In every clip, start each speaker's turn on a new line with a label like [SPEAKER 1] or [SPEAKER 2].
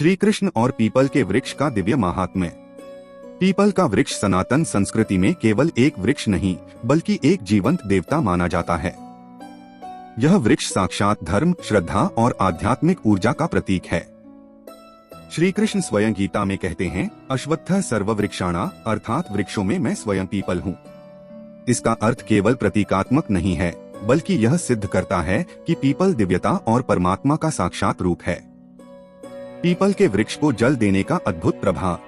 [SPEAKER 1] श्री कृष्ण और पीपल के वृक्ष का दिव्य महात्म्य। पीपल का वृक्ष सनातन संस्कृति में केवल एक वृक्ष नहीं बल्कि एक जीवंत देवता माना जाता है। यह वृक्ष साक्षात धर्म, श्रद्धा और आध्यात्मिक ऊर्जा का प्रतीक है। श्री कृष्ण स्वयं गीता में कहते हैं, अश्वत्थः सर्ववृक्षाणां, अर्थात वृक्षों में मैं स्वयं पीपल हूँ। इसका अर्थ केवल प्रतीकात्मक नहीं है बल्कि यह सिद्ध करता है कि पीपल दिव्यता और परमात्मा का साक्षात रूप है। पीपल के वृक्ष को जल देने का अद्भुत प्रभाव।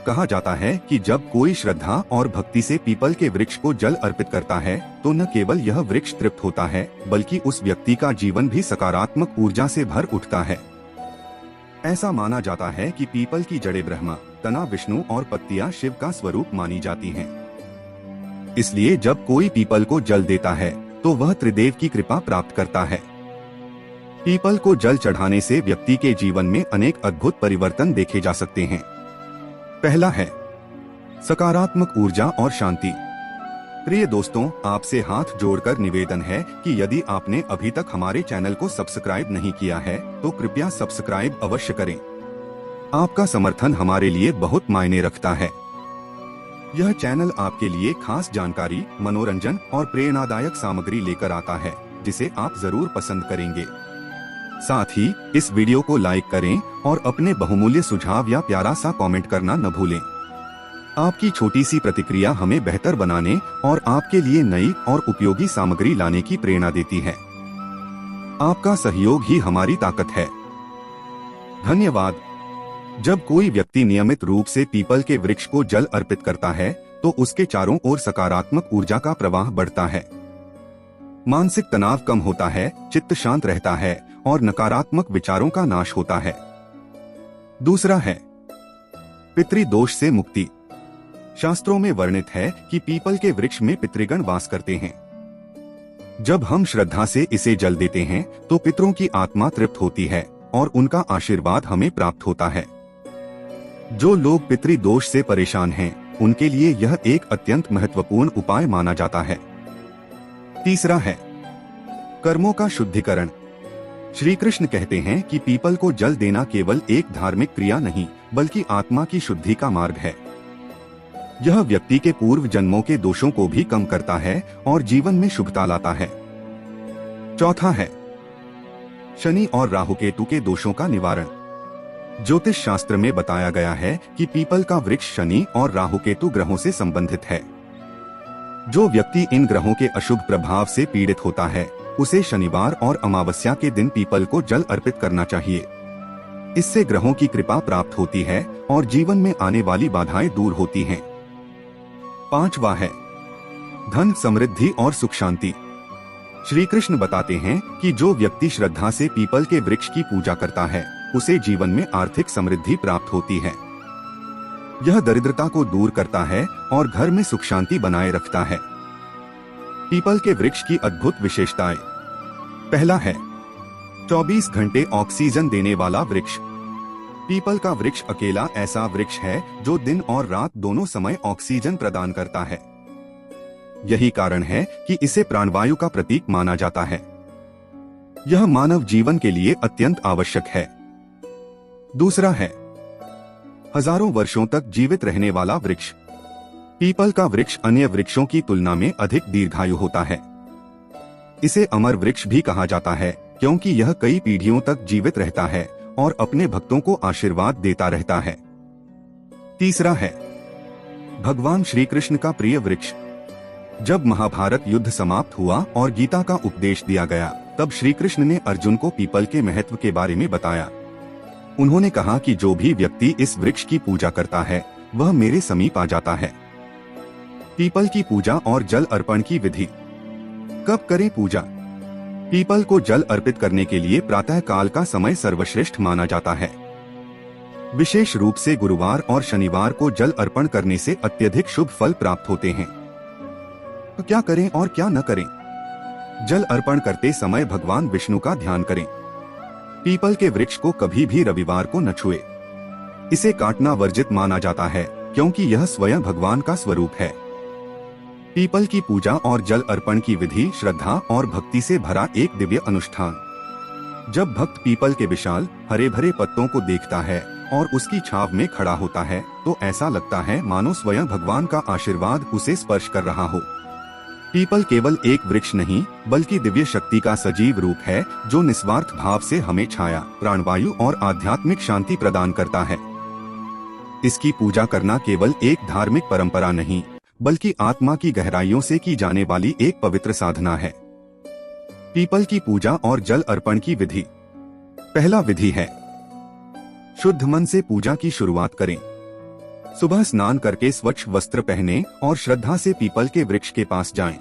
[SPEAKER 1] कहा जाता है कि जब कोई श्रद्धा और भक्ति से पीपल के वृक्ष को जल अर्पित करता है तो न केवल यह वृक्ष तृप्त होता है बल्कि उस व्यक्ति का जीवन भी सकारात्मक ऊर्जा से भर उठता है। ऐसा माना जाता है कि पीपल की जड़ें ब्रह्मा, तना विष्णु और पत्तियां शिव का स्वरूप मानी जाती हैं। इसलिए जब कोई पीपल को जल देता है तो वह त्रिदेव की कृपा प्राप्त करता है। पीपल को जल चढ़ाने से व्यक्ति के जीवन में अनेक अद्भुत परिवर्तन देखे जा सकते हैं। पहला है सकारात्मक ऊर्जा और शांति। प्रिय दोस्तों, आपसे हाथ जोड़कर निवेदन है कि यदि आपने अभी तक हमारे चैनल को सब्सक्राइब नहीं किया है तो कृपया सब्सक्राइब अवश्य करें। आपका समर्थन हमारे लिए बहुत मायने रखता है। यह चैनल आपके लिए खास जानकारी, मनोरंजन और प्रेरणादायक सामग्री लेकर आता है जिसे आप जरूर पसंद करेंगे। साथ ही इस वीडियो को लाइक करें और अपने बहुमूल्य सुझाव या प्यारा सा कमेंट करना न भूलें। आपकी छोटी सी प्रतिक्रिया हमें बेहतर बनाने और आपके लिए नई और उपयोगी सामग्री लाने की प्रेरणा देती है। आपका सहयोग ही हमारी ताकत है। धन्यवाद। जब कोई व्यक्ति नियमित रूप से पीपल के वृक्ष को जल अर्पित करता है तो उसके चारों ओर सकारात्मक ऊर्जा का प्रवाह बढ़ता है। मानसिक तनाव कम होता है, चित्त शांत रहता है और नकारात्मक विचारों का नाश होता है। दूसरा है पितृदोष से मुक्ति। शास्त्रों में वर्णित है कि पीपल के वृक्ष में पितृगण वास करते हैं। जब हम श्रद्धा से इसे जल देते हैं तो पितरों की आत्मा तृप्त होती है और उनका आशीर्वाद हमें प्राप्त होता है। जो लोग पितृदोष से परेशान हैं, उनके लिए यह एक अत्यंत महत्वपूर्ण उपाय माना जाता है। तीसरा है कर्मों का शुद्धिकरण। श्री कृष्ण कहते हैं कि पीपल को जल देना केवल एक धार्मिक क्रिया नहीं बल्कि आत्मा की शुद्धि का मार्ग है। यह व्यक्ति के पूर्व जन्मों के दोषों को भी कम करता है और जीवन में शुभता लाता है। चौथा है शनि और राहु केतु के दोषों का निवारण। ज्योतिष शास्त्र में बताया गया है कि पीपल का वृक्ष शनि और राहु केतु ग्रहों से संबंधित है। जो व्यक्ति इन ग्रहों के अशुभ प्रभाव से पीड़ित होता है उसे शनिवार और अमावस्या के दिन पीपल को जल अर्पित करना चाहिए। इससे ग्रहों की कृपा प्राप्त होती है और जीवन में आने वाली बाधाएं दूर होती हैं। पांचवा है धन, समृद्धि और सुख शांति। श्री कृष्ण बताते हैं कि जो व्यक्ति श्रद्धा से पीपल के वृक्ष की पूजा करता है उसे जीवन में आर्थिक समृद्धि प्राप्त होती है। यह दरिद्रता को दूर करता है और घर में सुख शांति बनाए रखता है। पीपल के वृक्ष की अद्भुत विशेषताएं। पहला है 24 घंटे ऑक्सीजन देने वाला वृक्ष। पीपल का वृक्ष अकेला ऐसा वृक्ष है जो दिन और रात दोनों समय ऑक्सीजन प्रदान करता है। यही कारण है कि इसे प्राणवायु का प्रतीक माना जाता है। यह मानव जीवन के लिए अत्यंत आवश्यक है। दूसरा है हजारों वर्षों तक जीवित रहने वाला वृक्ष। पीपल का वृक्ष अन्य वृक्षों की तुलना में अधिक दीर्घायु होता है। इसे अमर वृक्ष भी कहा जाता है क्योंकि यह कई पीढ़ियों तक जीवित रहता है और अपने भक्तों को आशीर्वाद देता रहता है। तीसरा है भगवान श्री कृष्ण का प्रिय वृक्ष। जब महाभारत युद्ध समाप्त हुआ और गीता का उपदेश दिया गया तब श्री कृष्ण ने अर्जुन को पीपल के महत्व के बारे में बताया। उन्होंने कहा कि जो भी व्यक्ति इस वृक्ष की पूजा करता है वह मेरे समीप आ जाता है। पीपल की पूजा और जल अर्पण की विधि। कब करें पूजा? पीपल को जल अर्पित करने के लिए प्रातः काल का समय सर्वश्रेष्ठ माना जाता है। विशेष रूप से गुरुवार और शनिवार को जल अर्पण करने से अत्यधिक शुभ फल प्राप्त होते हैं। तो क्या करें और क्या न करें? जल अर्पण करते समय भगवान विष्णु का ध्यान करें। पीपल के वृक्ष को कभी भी रविवार को न छुए। इसे काटना वर्जित माना जाता है क्योंकि यह स्वयं भगवान का स्वरूप है। पीपल की पूजा और जल अर्पण की विधि श्रद्धा और भक्ति से भरा एक दिव्य अनुष्ठान। जब भक्त पीपल के विशाल हरे भरे पत्तों को देखता है और उसकी छाव में खड़ा होता है तो ऐसा लगता है मानो स्वयं भगवान का आशीर्वाद उसे स्पर्श कर रहा हो। पीपल केवल एक वृक्ष नहीं बल्कि दिव्य शक्ति का सजीव रूप है जो निस्वार्थ भाव से हमें छाया, प्राणवायु और आध्यात्मिक शांति प्रदान करता है। इसकी पूजा करना केवल एक धार्मिक परंपरा नहीं बल्कि आत्मा की गहराइयों से की जाने वाली एक पवित्र साधना है। पीपल की पूजा और जल अर्पण की विधि। पहला विधि है शुद्ध मन से पूजा की शुरुआत करें। सुबह स्नान करके स्वच्छ वस्त्र पहने और श्रद्धा से पीपल के वृक्ष के पास जाएं।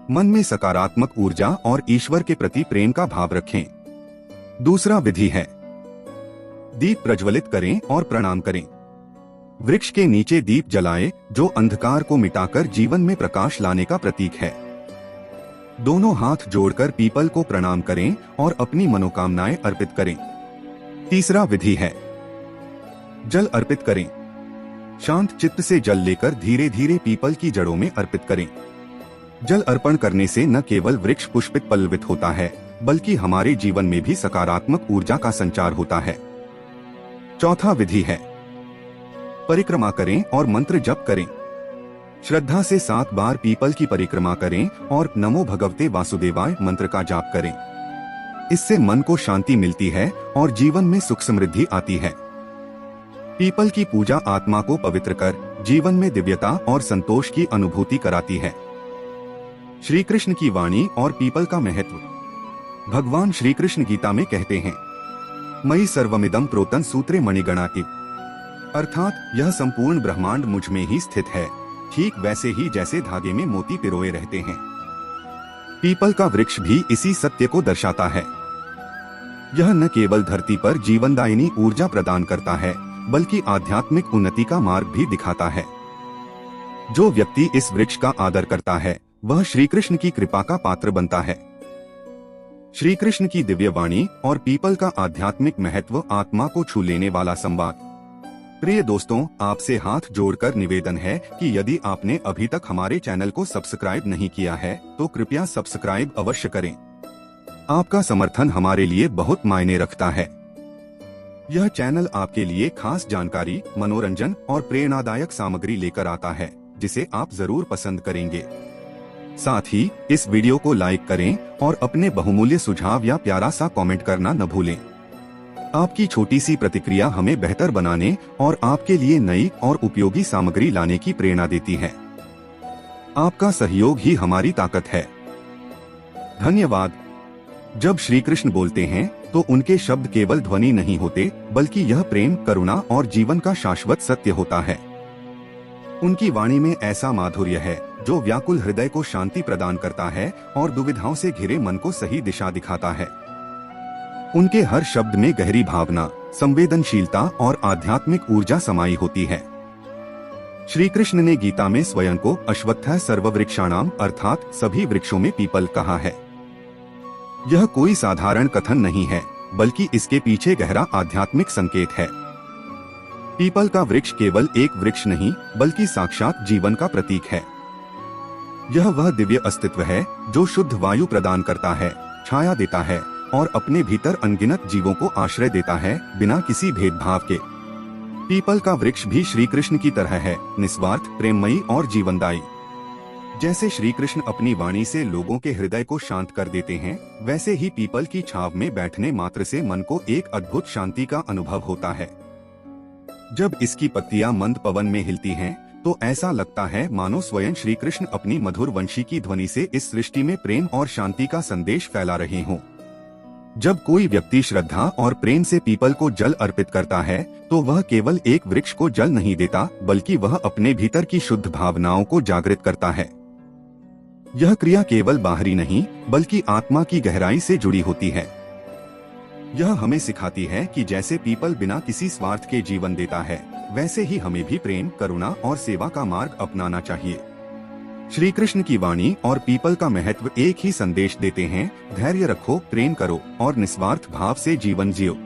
[SPEAKER 1] मन में सकारात्मक ऊर्जा और ईश्वर के प्रति प्रेम का भाव रखें। दूसरा विधि है दीप प्रज्वलित करें और प्रणाम करें। वृक्ष के नीचे दीप जलाएं जो अंधकार को मिटाकर जीवन में प्रकाश लाने का प्रतीक है। दोनों हाथ जोड़कर पीपल को प्रणाम करें और अपनी मनोकामनाएं अर्पित करें। तीसरा विधि है जल अर्पित करें। शांत चित्त से जल लेकर धीरे धीरे पीपल की जड़ों में अर्पित करें। जल अर्पण करने से न केवल वृक्ष पुष्पित पल्लवित होता है बल्कि हमारे जीवन में भी सकारात्मक ऊर्जा का संचार होता है। चौथा विधि है परिक्रमा करें और मंत्र जप करें। श्रद्धा से 7 बार पीपल की परिक्रमा करें और नमो भगवते वासुदेवाय मंत्र का जाप करें। इससे मन को शांति मिलती है और जीवन में सुख समृद्धि आती है। पीपल की पूजा आत्मा को पवित्र कर जीवन में दिव्यता और संतोष की अनुभूति कराती है। श्री कृष्ण की वाणी और पीपल का महत्व। भगवान श्री कृष्ण गीता में कहते हैं मयि सर्वमिदं प्रोतं सूत्रे मणिगणा इव, अर्थात यह संपूर्ण ब्रह्मांड मुझ में ही स्थित है, ठीक वैसे ही जैसे धागे में मोती पिरोए रहते हैं। पीपल का वृक्ष भी इसी सत्य को दर्शाता है। यह न केवल धरती पर जीवनदायिनी ऊर्जा प्रदान करता है बल्कि आध्यात्मिक उन्नति का मार्ग भी दिखाता है। जो व्यक्ति इस वृक्ष का आदर करता है वह श्री कृष्ण की कृपा का पात्र बनता है। श्री कृष्ण की दिव्य वाणी और पीपल का आध्यात्मिक महत्व आत्मा को छू लेने वाला संवाद। प्रिय दोस्तों, आपसे हाथ जोड़कर निवेदन है कि यदि आपने अभी तक हमारे चैनल को सब्सक्राइब नहीं किया है तो कृपया सब्सक्राइब अवश्य करें। आपका समर्थन हमारे लिए बहुत मायने रखता है। यह चैनल आपके लिए खास जानकारी, मनोरंजन और प्रेरणादायक सामग्री लेकर आता है जिसे आप जरूर पसंद करेंगे। साथ ही इस वीडियो को लाइक करें और अपने बहुमूल्य सुझाव या प्यारा सा कमेंट करना न भूलें। आपकी छोटी सी प्रतिक्रिया हमें बेहतर बनाने और आपके लिए नई और उपयोगी सामग्री लाने की प्रेरणा देती है। आपका सहयोग ही हमारी ताकत है। धन्यवाद। जब श्री कृष्ण बोलते हैं तो उनके शब्द केवल ध्वनि नहीं होते बल्कि यह प्रेम, करुणा और जीवन का शाश्वत सत्य होता है। उनकी वाणी में ऐसा माधुर्य है जो व्याकुल हृदय को शांति प्रदान करता है और दुविधाओं से घिरे मन को सही दिशा दिखाता है। उनके हर शब्द में गहरी भावना, संवेदनशीलता और आध्यात्मिक ऊर्जा समाई होती है। श्री कृष्ण ने गीता में स्वयं को अश्वत्थः सर्ववृक्षाणाम अर्थात सभी वृक्षों में पीपल कहा है। यह कोई साधारण कथन नहीं है बल्कि इसके पीछे गहरा आध्यात्मिक संकेत है। पीपल का वृक्ष केवल एक वृक्ष नहीं बल्कि साक्षात जीवन का प्रतीक है। यह वह दिव्य अस्तित्व है जो शुद्ध वायु प्रदान करता है, छाया देता है और अपने भीतर अनगिनत जीवों को आश्रय देता है बिना किसी भेदभाव के। पीपल का वृक्ष भी श्री कृष्ण की तरह है, निस्वार्थ, प्रेममयी और जीवनदायी। जैसे श्री कृष्ण अपनी वाणी से लोगों के हृदय को शांत कर देते हैं, वैसे ही पीपल की छाव में बैठने मात्र से मन को एक अद्भुत शांति का अनुभव होता है। जब इसकी पत्तियां मंद पवन में हिलती हैं, तो ऐसा लगता है मानो स्वयं श्री कृष्ण अपनी मधुर वंशी की ध्वनि से इस सृष्टि में प्रेम और शांति का संदेश फैला रहे हों। जब कोई व्यक्ति श्रद्धा और प्रेम से पीपल को जल अर्पित करता है तो वह केवल एक वृक्ष को जल नहीं देता बल्कि वह अपने भीतर की शुद्ध भावनाओं को जागृत करता है। यह क्रिया केवल बाहरी नहीं बल्कि आत्मा की गहराई से जुड़ी होती है। यह हमें सिखाती है कि जैसे पीपल बिना किसी स्वार्थ के जीवन देता है, वैसे ही हमें भी प्रेम, करुणा और सेवा का मार्ग अपनाना चाहिए। श्री कृष्ण की वाणी और पीपल का महत्व एक ही संदेश देते हैं, धैर्य रखो, प्रेम करो और निस्वार्थ भाव से जीवन जियो।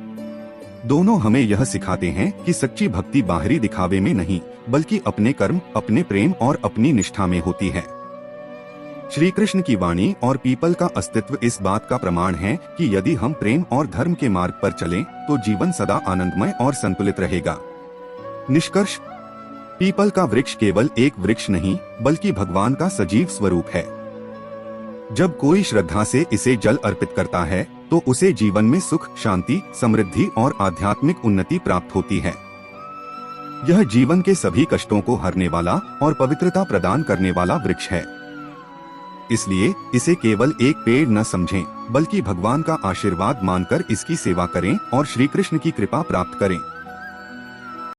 [SPEAKER 1] दोनों हमें यह सिखाते हैं कि सच्ची भक्ति बाहरी दिखावे में नहीं बल्कि अपने कर्म, अपने प्रेम और अपनी निष्ठा में होती है। श्री कृष्ण की वाणी और पीपल का अस्तित्व इस बात का प्रमाण है कि यदि हम प्रेम और धर्म के मार्ग पर चलें, तो जीवन सदा आनंदमय और संतुलित रहेगा। निष्कर्ष, पीपल का वृक्ष केवल एक वृक्ष नहीं, बल्कि भगवान का सजीव स्वरूप है। जब कोई श्रद्धा से इसे जल अर्पित करता है, तो उसे जीवन में सुख, शांति, समृद्धि और आध्यात्मिक उन्नति प्राप्त होती है। यह जीवन के सभी कष्टों को हरने वाला और पवित्रता प्रदान करने वाला वृक्ष है। इसलिए इसे केवल एक पेड़ न समझें, बल्कि भगवान का आशीर्वाद मानकर इसकी सेवा करें और श्री कृष्ण की कृपा प्राप्त करें।